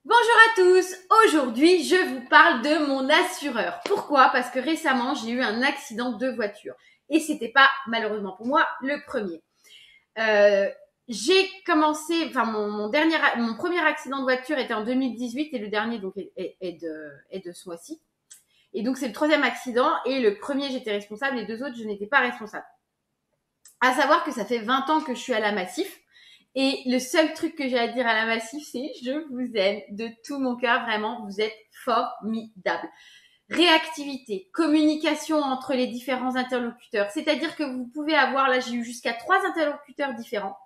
Bonjour à tous, aujourd'hui je vous parle de mon assureur. Pourquoi? Parce que récemment j'ai eu un accident de voiture et c'était pas malheureusement pour moi le premier. J'ai commencé, enfin mon premier accident de voiture était en 2018 et le dernier donc est de ce mois-ci. Et donc c'est le troisième accident et le premier j'étais responsable, les deux autres je n'étais pas responsable. À savoir que ça fait 20 ans que je suis à la Massif. Et le seul truc que j'ai à dire à la Massif, c'est je vous aime de tout mon cœur, vraiment, vous êtes formidables. Réactivité, communication entre les différents interlocuteurs, c'est-à-dire que vous pouvez avoir, là j'ai eu jusqu'à 3 interlocuteurs différents.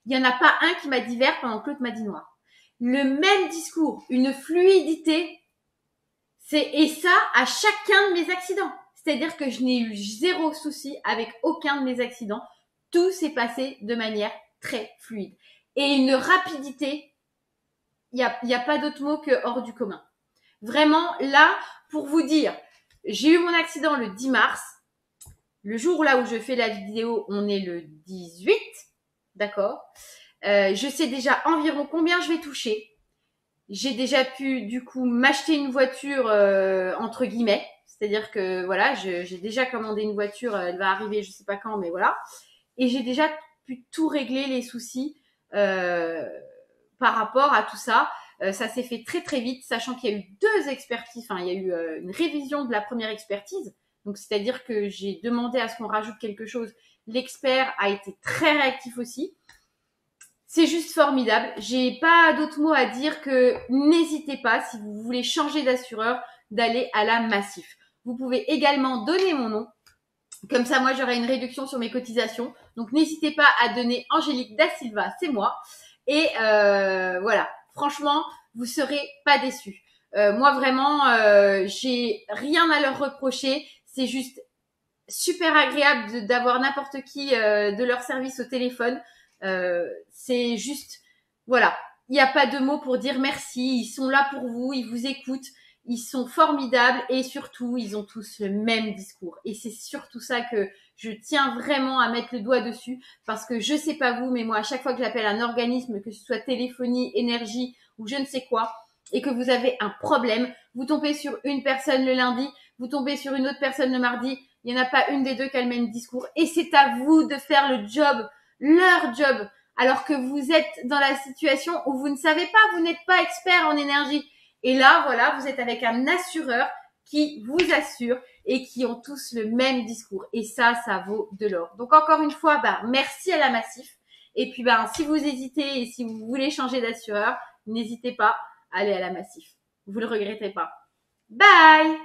Il n'y en a pas un qui m'a dit vert pendant que l'autre m'a dit noir. Le même discours, une fluidité, et ça à chacun de mes accidents. C'est-à-dire que je n'ai eu zéro souci avec aucun de mes accidents. Tout s'est passé de manière très fluide. Et une rapidité, il y a pas d'autre mot que hors du commun. Vraiment, là, pour vous dire, j'ai eu mon accident le 10 mars. Le jour là où je fais la vidéo, on est le 18. D'accord. Je sais déjà environ combien je vais toucher. J'ai déjà pu, du coup, m'acheter une voiture, entre guillemets. C'est-à-dire que, voilà, j'ai déjà commandé une voiture, elle va arriver je sais pas quand, mais voilà. Et j'ai déjà pu tout régler les soucis par rapport à tout ça. Ça s'est fait très très vite, sachant qu'il y a eu 2 expertises. Enfin, il y a eu une révision de la première expertise. Donc, c'est-à-dire que j'ai demandé à ce qu'on rajoute quelque chose. L'expert a été très réactif aussi. C'est juste formidable. J'ai pas d'autres mots à dire que n'hésitez pas, si vous voulez changer d'assureur, d'aller à la Massif. Vous pouvez également donner mon nom. Comme ça, moi, j'aurai une réduction sur mes cotisations. Donc, n'hésitez pas à donner Angélique Da Silva, c'est moi. Et voilà, franchement, vous serez pas déçus. Moi, vraiment, j'ai rien à leur reprocher. C'est juste super agréable d'avoir n'importe qui de leur service au téléphone. C'est juste, voilà, il n'y a pas de mots pour dire merci. Ils sont là pour vous, ils vous écoutent. Ils sont formidables et surtout, ils ont tous le même discours. Et c'est surtout ça que je tiens vraiment à mettre le doigt dessus parce que je sais pas vous, mais moi, à chaque fois que j'appelle un organisme, que ce soit téléphonie, énergie ou je ne sais quoi, et que vous avez un problème, vous tombez sur une personne le lundi, vous tombez sur une autre personne le mardi, il n'y en a pas une des deux qui a le même discours. Et c'est à vous de faire le job, leur job, alors que vous êtes dans la situation où vous ne savez pas, vous n'êtes pas expert en énergie. Et là, voilà, vous êtes avec un assureur qui vous assure et qui ont tous le même discours. Et ça vaut de l'or. Donc encore une fois, merci à la Massif. Et puis, si vous hésitez et si vous voulez changer d'assureur, n'hésitez pas à aller à la Massif. Vous le regretterez pas. Bye!